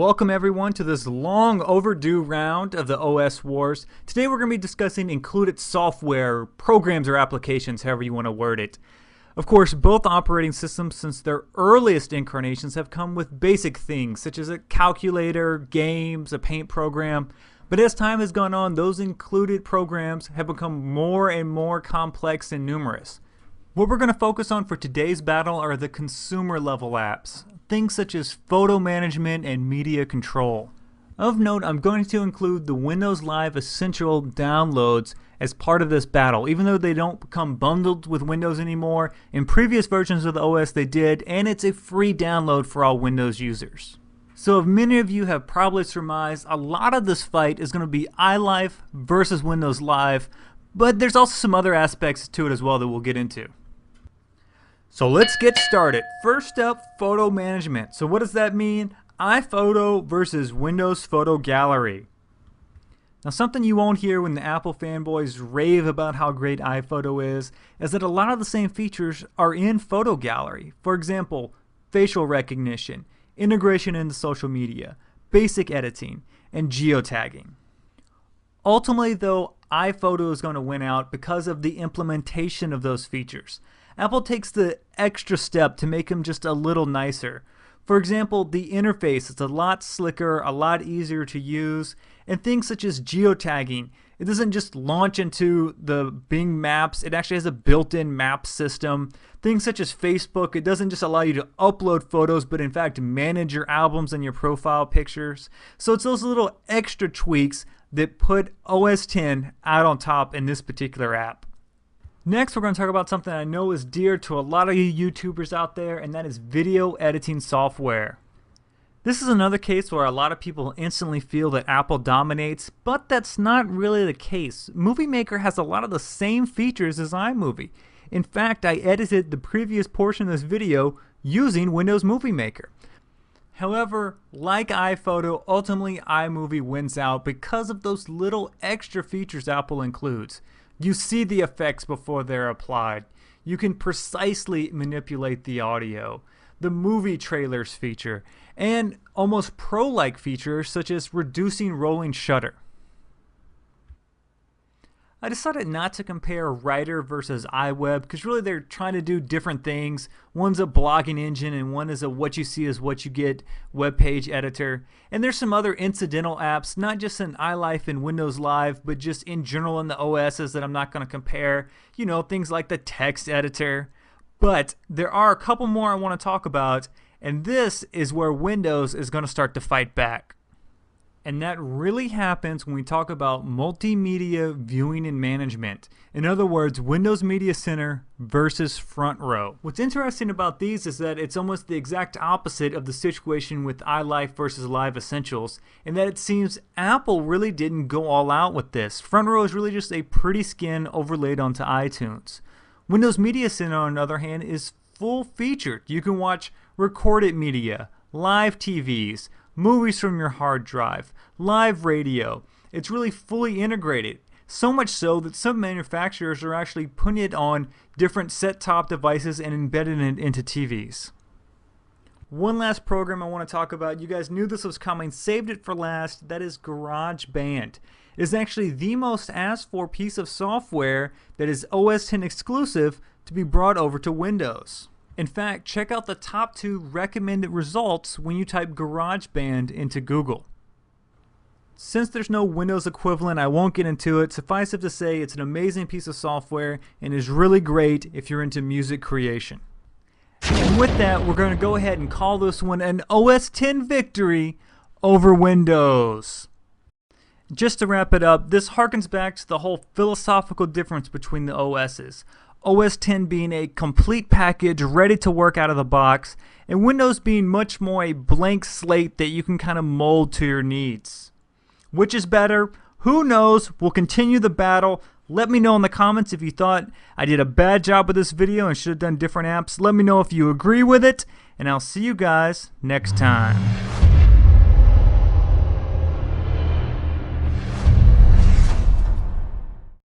Welcome everyone to this long overdue round of the OS Wars. Today we're going to be discussing included software, programs, or applications, however you want to word it. Of course, both operating systems since their earliest incarnations have come with basic things such as a calculator, games, a paint program. But as time has gone on, those included programs have become more and more complex and numerous. What we're going to focus on for today's battle are the consumer level apps, things such as photo management and media control. Of note, I'm going to include the Windows Live Essential downloads as part of this battle, even though they don't become bundled with Windows anymore. In previous versions of the OS they did, and it's a free download for all Windows users. So if many of you have probably surmised, a lot of this fight is going to be iLife versus Windows Live, but there's also some other aspects to it as well that we'll get into. So let's get started. First up, photo management. So what does that mean? iPhoto versus Windows Photo Gallery. Now something you won't hear when the Apple fanboys rave about how great iPhoto is that a lot of the same features are in Photo Gallery. For example, facial recognition, integration into social media, basic editing, and geotagging. Ultimately though, iPhoto is going to win out because of the implementation of those features. Apple takes the extra step to make them just a little nicer. For example, the interface is a lot slicker, a lot easier to use, and things such as geotagging. It doesn't just launch into the Bing Maps, it actually has a built-in map system. Things such as Facebook, it doesn't just allow you to upload photos, but in fact manage your albums and your profile pictures. So it's those little extra tweaks that put OS X out on top in this particular app. Next, we're going to talk about something I know is dear to a lot of you YouTubers out there, and that is video editing software. This is another case where a lot of people instantly feel that Apple dominates, but that's not really the case. Movie Maker has a lot of the same features as iMovie. In fact, I edited the previous portion of this video using Windows Movie Maker. However, like iPhoto, ultimately iMovie wins out because of those little extra features Apple includes. You see the effects before they're applied. You can precisely manipulate the audio, the movie trailers feature, and almost pro-like features such as reducing rolling shutter. I decided not to compare Writer versus iWeb because really they're trying to do different things. One's a blogging engine and one is a what you see is what you get web page editor. And there's some other incidental apps, not just in iLife and Windows Live, but just in general in the OSs that I'm not going to compare. You know, things like the text editor. But there are a couple more I want to talk about, and this is where Windows is going to start to fight back. And that really happens when we talk about multimedia viewing and management. In other words, Windows Media Center versus Front Row. What's interesting about these is that it's almost the exact opposite of the situation with iLife versus Live Essentials, in that it seems Apple really didn't go all out with this. Front Row is really just a pretty skin overlaid onto iTunes. Windows Media Center, on the other hand, is full featured. You can watch recorded media, live TVs, movies from your hard drive, live radio. It's really fully integrated. So much so that some manufacturers are actually putting it on different set-top devices and embedding it into TVs. One last program I want to talk about. You guys knew this was coming, saved it for last. That is GarageBand. It is actually the most asked for piece of software that is OS X exclusive to be brought over to Windows. In fact, check out the top 2 recommended results when you type GarageBand into Google. Since there's no Windows equivalent, I won't get into it. Suffice it to say, it's an amazing piece of software and is really great if you're into music creation. And with that, we're going to go ahead and call this one an OS X victory over Windows. Just to wrap it up, this harkens back to the whole philosophical difference between the OSs. OS X being a complete package ready to work out of the box, and Windows being much more a blank slate that you can kind of mold to your needs. Which is better? Who knows? We'll continue the battle. Let me know in the comments if you thought I did a bad job with this video and should have done different apps. Let me know if you agree with it, and I'll see you guys next time.